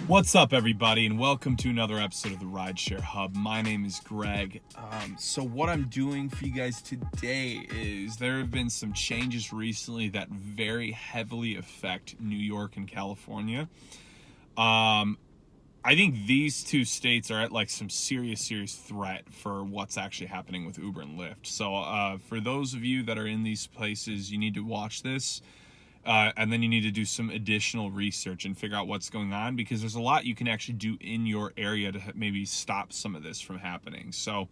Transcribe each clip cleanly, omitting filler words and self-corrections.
What's up, everybody, and welcome to another episode of the Rideshare Hub. My name is Greg. So what I'm doing for you guys today is there have been some changes recently that very heavily affect New York and California. I think these two states are at like some serious threat for what's actually happening with Uber and Lyft. So for those of you that are in these places, you need to watch this. And then you need to do some additional research and figure out what's going on, because there's a lot you can actually do in your area to maybe stop some of this from happening. So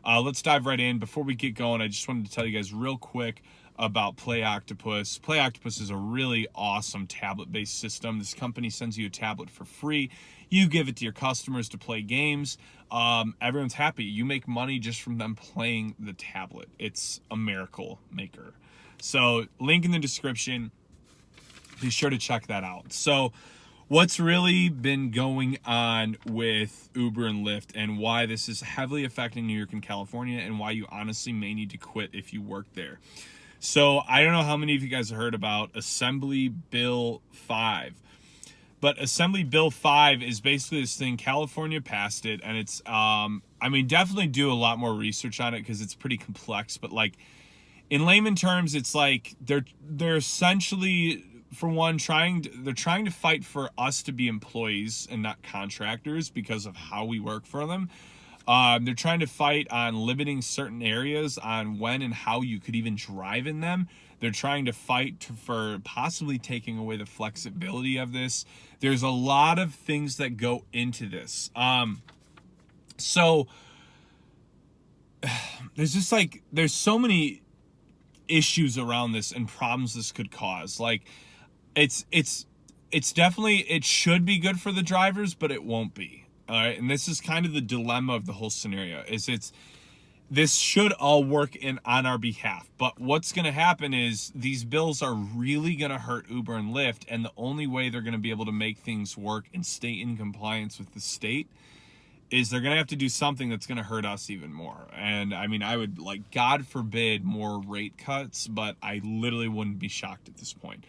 let's dive right in. Before we get going, I just wanted to tell you guys real quick about PlayOctopus. PlayOctopus is a really awesome tablet-based system. This company sends you a tablet for free. You give it to your customers to play games. Everyone's happy. You make money just from them playing the tablet. It's a miracle maker. So link in the description. Be sure to check that out. So what's really been going on with Uber and Lyft and why this is heavily affecting New York and California and why you honestly may need to quit if you work there. So I don't know how many of you guys have heard about Assembly Bill 5. But Assembly Bill 5 is basically this thing. California passed it, and it's definitely do a lot more research on it because it's pretty complex, but like in layman terms, it's like they're essentially, for one, trying to fight for us to be employees and not contractors because of how we work for them. They're trying to fight on limiting certain areas on when and how you could even drive in them. They're trying to fight for possibly taking away the flexibility of this. There's a lot of things that go into this. So there's so many issues around this and problems this could cause. Like it's definitely, it should be good for the drivers, but it won't be. All right. And this is kind of the dilemma of the whole scenario is this should all work on our behalf. But what's going to happen is these bills are really going to hurt Uber and Lyft. And the only way they're going to be able to make things work and stay in compliance with the state is they're going to have to do something that's going to hurt us even more. And I mean, I would like, God forbid, more rate cuts, but I literally wouldn't be shocked at this point.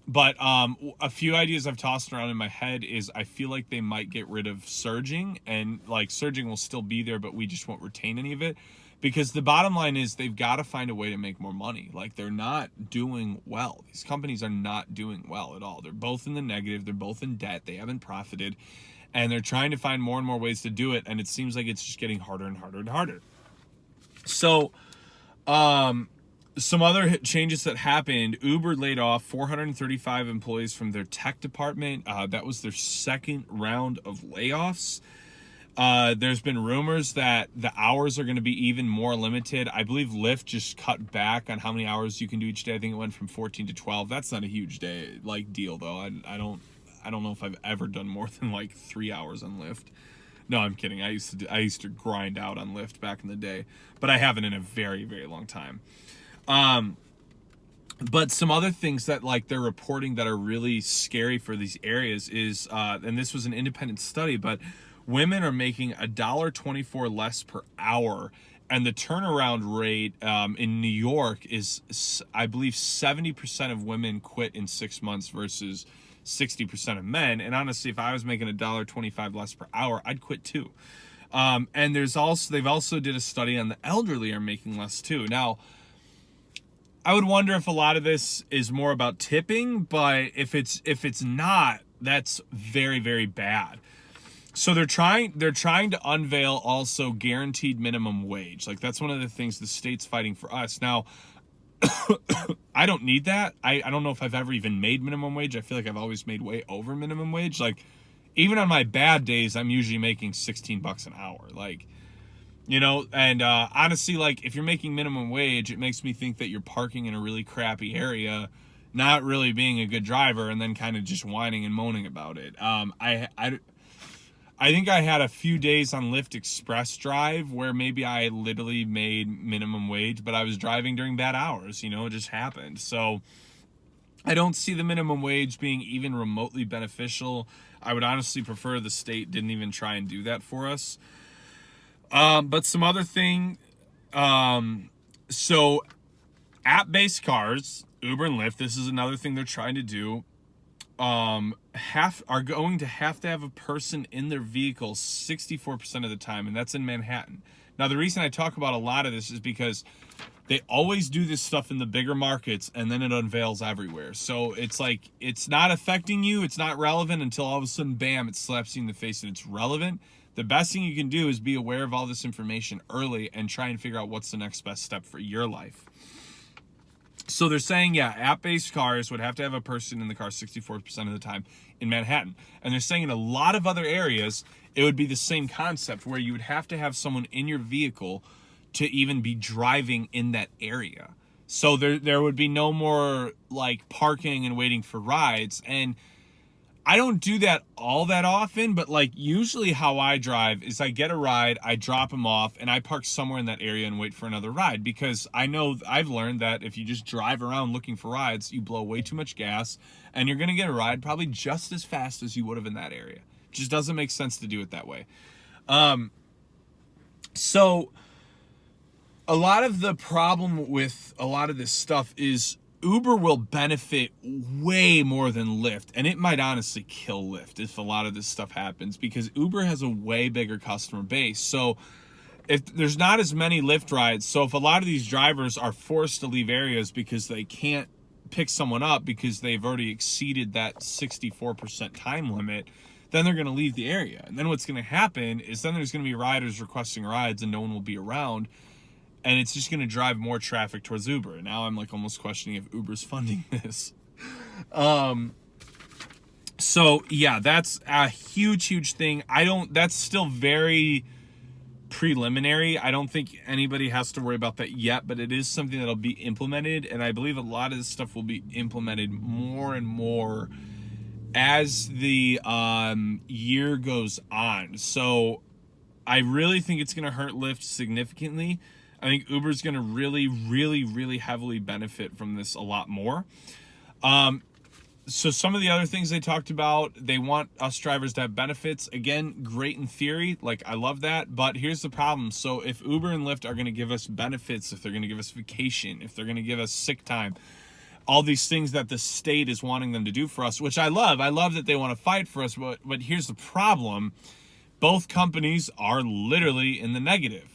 But a few ideas I've tossed around in my head is I feel like they might get rid of surging, and like surging will still be there, but we just won't retain any of it, because the bottom line is they've got to find a way to make more money. Like they're not doing well. These companies are not doing well at all. They're both in the negative. They're both in debt. They haven't profited. And they're trying to find more and more ways to do it, and it seems like it's just getting harder and harder and harder. So, some other changes that happened, Uber laid off 435 employees from their tech department. That was their second round of layoffs. There's been rumors that the hours are going to be even more limited. I believe Lyft just cut back on how many hours you can do each day. I think it went from 14 to 12. That's not a huge deal, though. I don't know if I've ever done more than like 3 hours on Lyft. No, I'm kidding. I used to grind out on Lyft back in the day, but I haven't in a very long time. But some other things that like they're reporting that are really scary for these areas is, and this was an independent study, but women are making $1.24 less per hour. And the turnaround rate in New York is, I believe, 70% of women quit in 6 months versus 60% of men. And honestly, if I was making $1.25 less per hour, I'd quit too. And they've also did a study on the elderly are making less too. Now, I would wonder if a lot of this is more about tipping, but if it's not, that's very bad. So they're trying to unveil also guaranteed minimum wage. Like that's one of the things the state's fighting for us. Now, I don't need that. I don't know if I've ever even made minimum wage. I feel like I've always made way over minimum wage. Like even on my bad days, I'm usually making $16 an hour. Like, you know, and honestly, like if you're making minimum wage, it makes me think that you're parking in a really crappy area, not really being a good driver, and then kind of just whining and moaning about it. I think I had a few days on Lyft Express Drive where maybe I literally made minimum wage, but I was driving during bad hours, you know, it just happened. So I don't see the minimum wage being even remotely beneficial. I would honestly prefer the state didn't even try and do that for us. But some other thing, so app-based cars, Uber and Lyft, this is another thing they're trying to do. are going to have a person in their vehicle 64% of the time, and that's in Manhattan. Now, the reason I talk about a lot of this is because they always do this stuff in the bigger markets, and then it unveils everywhere. So it's like, it's not affecting you, it's not relevant until all of a sudden, bam, it slaps you in the face and it's relevant. The best thing you can do is be aware of all this information early and try and figure out what's the next best step for your life. So they're saying, yeah, app-based cars would have to have a person in the car 64% of the time in Manhattan. And they're saying in a lot of other areas, it would be the same concept where you would have to have someone in your vehicle to even be driving in that area. So there would be no more like parking and waiting for rides. And I don't do that all that often, but like usually how I drive is I get a ride, I drop them off, and I park somewhere in that area and wait for another ride, because I know I've learned that if you just drive around looking for rides, you blow way too much gas and you're going to get a ride probably just as fast as you would have in that area. It just doesn't make sense to do it that way. So a lot of the problem with a lot of this stuff is Uber will benefit way more than Lyft, and it might honestly kill Lyft if a lot of this stuff happens, because Uber has a way bigger customer base. So if there's not as many Lyft rides, so if a lot of these drivers are forced to leave areas because they can't pick someone up because they've already exceeded that 64% time limit, then they're going to leave the area. And then what's going to happen is then there's going to be riders requesting rides and no one will be around. And it's just going to drive more traffic towards Uber. Now I'm like almost questioning if Uber's funding this. So yeah, that's a huge thing. That's still very preliminary. I don't think anybody has to worry about that yet, but it is something that'll be implemented. And I believe a lot of this stuff will be implemented more and more as the year goes on. So I really think it's going to hurt Lyft significantly. I think Uber's going to really heavily benefit from this a lot more. So some of the other things they talked about, they want us drivers to have benefits. Again, great in theory. Like, I love that. But here's the problem. So if Uber and Lyft are going to give us benefits, if they're going to give us vacation, if they're going to give us sick time, all these things that the state is wanting them to do for us, which I love. I love that they want to fight for us. But here's the problem. Both companies are literally in the negative.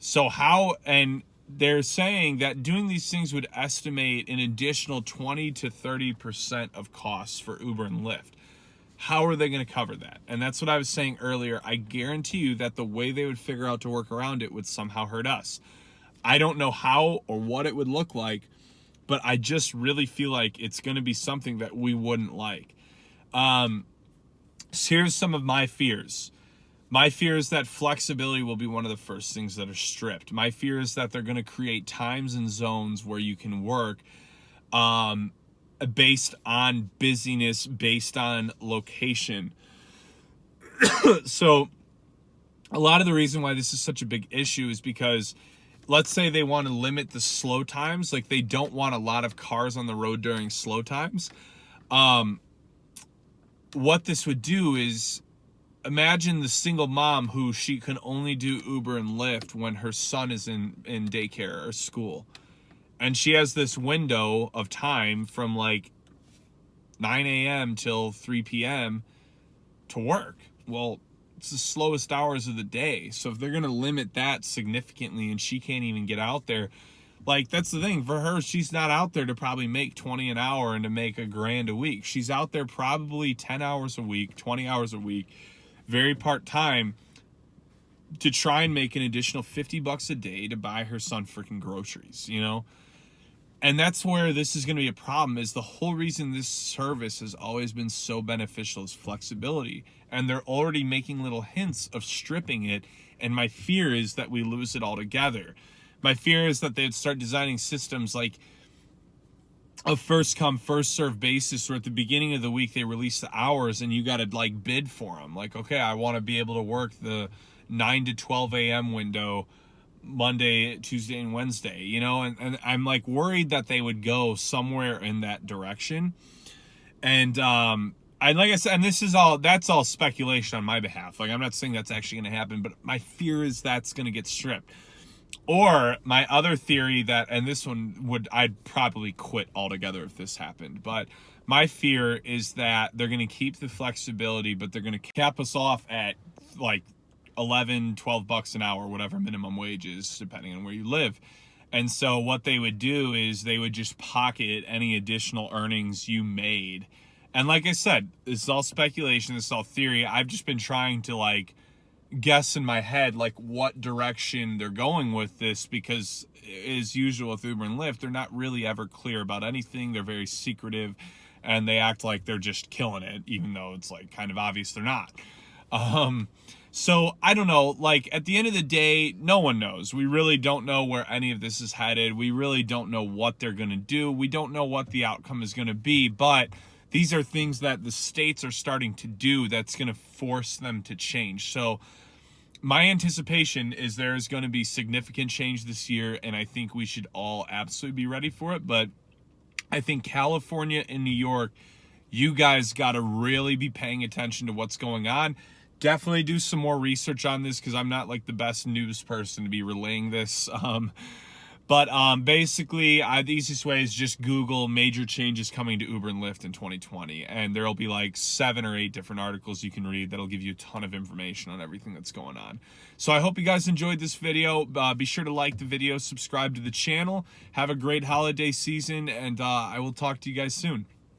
So how, and they're saying that doing these things would estimate an additional 20 to 30% of costs for Uber and Lyft. How are they going to cover that? And that's what I was saying earlier. I guarantee you that the way they would figure out to work around it would somehow hurt us. I don't know how or what it would look like, but I just really feel like it's going to be something that we wouldn't like. So here's some of my fears. My fear is that flexibility will be one of the first things that are stripped. My fear is that they're going to create times and zones where you can work based on busyness, based on location. So a lot of the reason why this is such a big issue is because let's say they want to limit the slow times, like they don't want a lot of cars on the road during slow times. What this would do is, imagine the single mom who she can only do Uber and Lyft when her son is in daycare or school. And she has this window of time from like 9 a.m. till 3 p.m. to work. Well, it's the slowest hours of the day. So if they're going to limit that significantly and she can't even get out there, like, that's the thing. For her, she's not out there to probably make 20 an hour and to make $1,000 a week. She's out there probably 10 hours a week, 20 hours a week, very part-time, to try and make an additional $50 a day to buy her son freaking groceries, you know? And that's where this is going to be a problem, is the whole reason this service has always been so beneficial is flexibility. And they're already making little hints of stripping it. And my fear is that we lose it altogether. My fear is that they'd start designing systems like a first come, first serve basis, where at the beginning of the week they release the hours and you got to like bid for them. Like, okay, I want to be able to work the 9 to 12 a.m. window Monday, Tuesday, and Wednesday, you know, and I'm like worried that they would go somewhere in that direction. And like I said, and that's all speculation on my behalf. Like, I'm not saying that's actually going to happen, but my fear is that's going to get stripped. Or my other theory that, and this one I'd probably quit altogether if this happened, but My fear is that they're going to keep the flexibility, but they're going to cap us off at like 11, 12 bucks an hour, whatever minimum wage is, depending on where you live. And so what they would do is they would just pocket any additional earnings you made. And like I said, this is all speculation, this is all theory. I've just been trying to like guess in my head like what direction they're going with this, because as usual with Uber and Lyft, they're not really ever clear about anything. They're very secretive and they act like they're just killing it, even though it's like kind of obvious they're not. So I don't know, like at the end of the day, no one knows. We really don't know where any of this is headed. We really don't know what they're going to do. We don't know what the outcome is going to be, but these are things that the states are starting to do that's going to force them to change. So my anticipation is there is going to be significant change this year, and I think we should all absolutely be ready for it. But I think California and New York, you guys got to really be paying attention to what's going on. Definitely do some more research on this, because I'm not like the best news person to be relaying this. But basically, the easiest way is just Google major changes coming to Uber and Lyft in 2020. And there'll be like 7 or 8 different articles you can read that'll give you a ton of information on everything that's going on. So I hope you guys enjoyed this video. Be sure to like the video, subscribe to the channel. Have a great holiday season, and I will talk to you guys soon.